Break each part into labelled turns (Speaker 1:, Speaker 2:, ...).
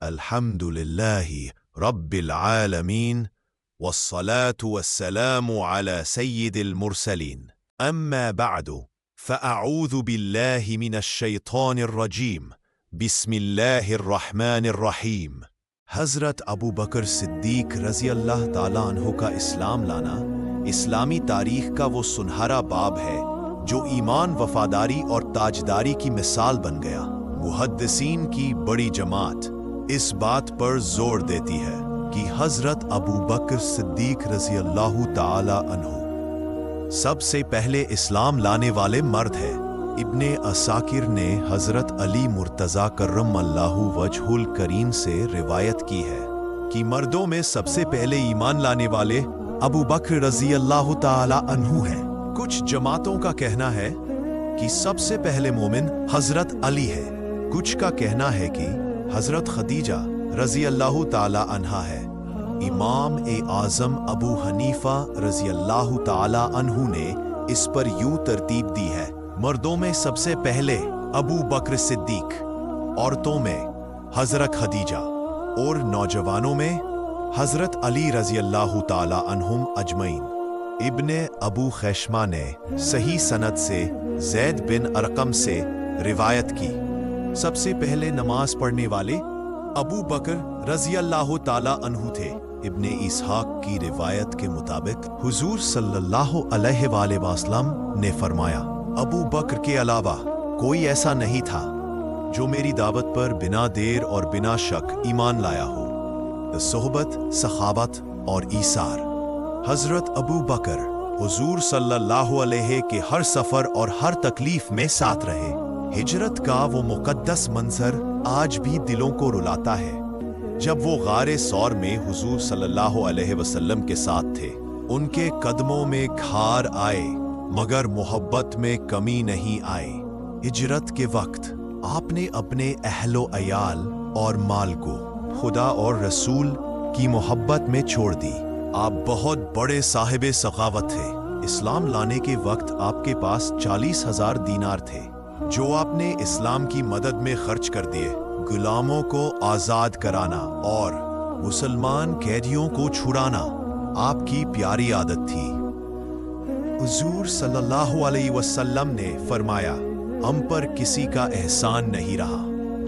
Speaker 1: الحمدللہ رب العالمین والصلاة والسلام على سید المرسلین اما بعد فاعوذ باللہ من الشیطان الرجیم بسم اللہ الرحمن الرحیم۔ حضرت ابو بکر صدیق رضی اللہ تعالیٰ عنہ کا اسلام لانا اسلامی تاریخ کا وہ سنہرا باب ہے جو ایمان، وفاداری اور تاجداری کی مثال بن گیا۔ محدثین کی بڑی جماعت اس بات پر زور دیتی ہے کہ حضرت ابو بکر صدیق رضی اللہ تعالی عنہ سب سے پہلے اسلام لانے والے مرد ہیں۔ ابن عساکر نے حضرت علی مرتضی کرم اللہ وجہ الکریم سے روایت کی ہے کہ مردوں میں سب سے پہلے ایمان لانے والے ابو بکر رضی اللہ تعالی عنہ ہیں۔ کچھ جماعتوں کا کہنا ہے کہ سب سے پہلے مومن حضرت علی ہے، کچھ کا کہنا ہے کہ حضرت خدیجہ رضی اللہ تعالی عنہا ہے۔ امام اعظم ابو حنیفہ رضی اللہ تعالی عنہ نے اس پر یوں ترتیب دی ہے: مردوں میں سب سے پہلے ابو بکر صدیق، عورتوں میں حضرت خدیجہ اور نوجوانوں میں حضرت علی رضی اللہ تعالی عنہم اجمعین۔ ابن ابو خیشمہ نے صحیح سند سے زید بن ارقم سے روایت کی: سب سے پہلے نماز پڑھنے والے ابو بکر رضی اللہ تعالی عنہ تھے۔ ابن اسحاق کی روایت کے مطابق حضور صلی اللہ علیہ وآلہ وسلم نے فرمایا: ابو بکر کے علاوہ کوئی ایسا نہیں تھا جو میری دعوت پر بنا دیر اور بنا شک ایمان لایا ہو۔ صحبت، سخاوت اور ایثار۔ حضرت ابو بکر حضور صلی اللہ علیہ کے ہر سفر اور ہر تکلیف میں ساتھ رہے۔ ہجرت کا وہ مقدس منظر آج بھی دلوں کو رلاتا ہے جب وہ غار ثور میں حضور صلی اللہ علیہ وسلم کے ساتھ تھے۔ ان کے قدموں میں کھار آئے مگر محبت میں کمی نہیں آئی۔ ہجرت کے وقت آپ نے اپنے اہل و عیال اور مال کو خدا اور رسول کی محبت میں چھوڑ دی۔ آپ بہت بڑے صاحب سخاوت تھے۔ اسلام لانے کے وقت آپ کے پاس 40,000 دینار تھے جو آپ نے اسلام کی مدد میں خرچ کر دیے۔ غلاموں کو آزاد کرانا اور مسلمان قیدیوں کو چھڑانا آپ کی پیاری عادت تھی۔ حضور صلی اللہ علیہ وسلم نے فرمایا: ہم پر کسی کا احسان نہیں رہا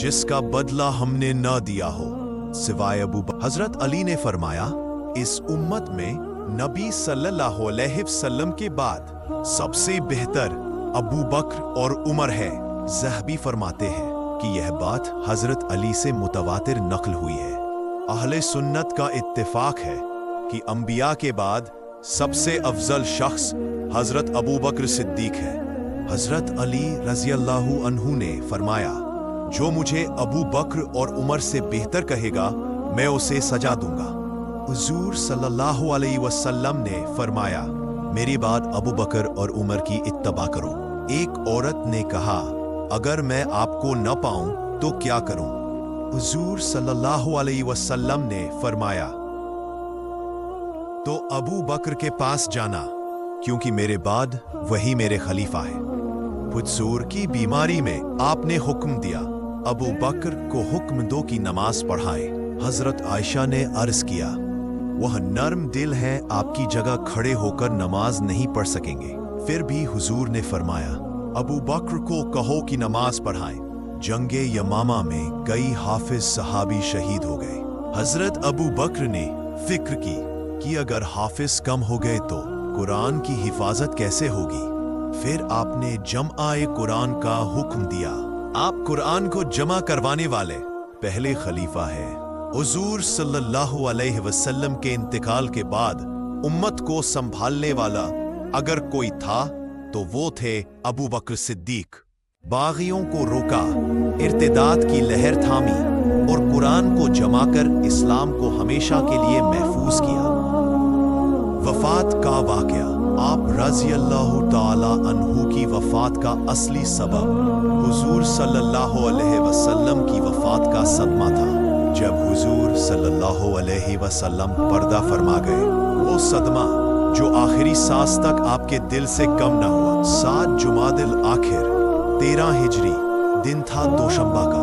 Speaker 1: جس کا بدلہ ہم نے نہ دیا ہو سوائے ابو بکر۔ حضرت علی نے فرمایا: اس امت میں نبی صلی اللہ علیہ وسلم کے بعد سب سے بہتر ابو بکر اور عمر ہے۔ ذہبی فرماتے ہیں کہ یہ بات حضرت علی سے متواتر نقل ہوئی ہے۔ اہل سنت کا اتفاق ہے کہ انبیاء کے بعد سب سے افضل شخص حضرت ابو بکر صدیق ہے۔ حضرت علی رضی اللہ عنہ نے فرمایا: جو مجھے ابو بکر اور عمر سے بہتر کہے گا میں اسے سجا دوں گا۔ حضور صلی اللہ علیہ وسلم نے فرمایا: میری بعد ابو بکر اور عمر کی اتباع کرو۔ ایک عورت نے کہا: اگر میں آپ کو نہ پاؤں تو کیا کروں؟ حضور صلی اللہ علیہ وسلم نے فرمایا: تو ابو بکر کے پاس جانا کیونکہ میرے بعد وہی میرے خلیفہ ہے۔ حضور کی بیماری میں آپ نے حکم دیا: ابو بکر کو حکم دو کہ نماز پڑھائے۔ حضرت عائشہ نے عرض کیا: وہ نرم دل ہیں، آپ کی جگہ کھڑے ہو کر نماز نہیں پڑھ سکیں گے۔ پھر بھی حضور نے فرمایا: ابو بکر کو کہو کہ نماز پڑھائیں۔ جنگ یمامہ میں کئی حافظ صحابی شہید ہو گئے۔ حضرت ابو بکر نے فکر کی کہ اگر حافظ کم ہو گئے تو قرآن کی حفاظت کیسے ہوگی؟ پھر آپ نے جمع قرآن کا حکم دیا۔ آپ قرآن کو جمع کروانے والے پہلے خلیفہ ہیں۔ حضور صلی اللہ علیہ وسلم کے انتقال کے بعد امت کو سنبھالنے والا اگر کوئی تھا تو وہ تھے ابو بکر صدیق۔ باغیوں کو روکا، ارتداد کی لہر تھامی اور قرآن کو جما کر اسلام کو ہمیشہ کے لیے محفوظ کیا۔ وفات کا واقعہ۔ آپ رضی اللہ تعالی عنہ کی وفات کا اصلی سبب حضور صلی اللہ علیہ وسلم کی وفات کا صدمہ تھا۔ جب حضور صلی اللہ علیہ وسلم پردہ فرما گئے، وہ صدمہ جو آخری سانس تک آپ کے دل سے کم نہ ہوا۔ 7 جمادی الآخر 13 ہجری دن تھا دوشنبہ کا۔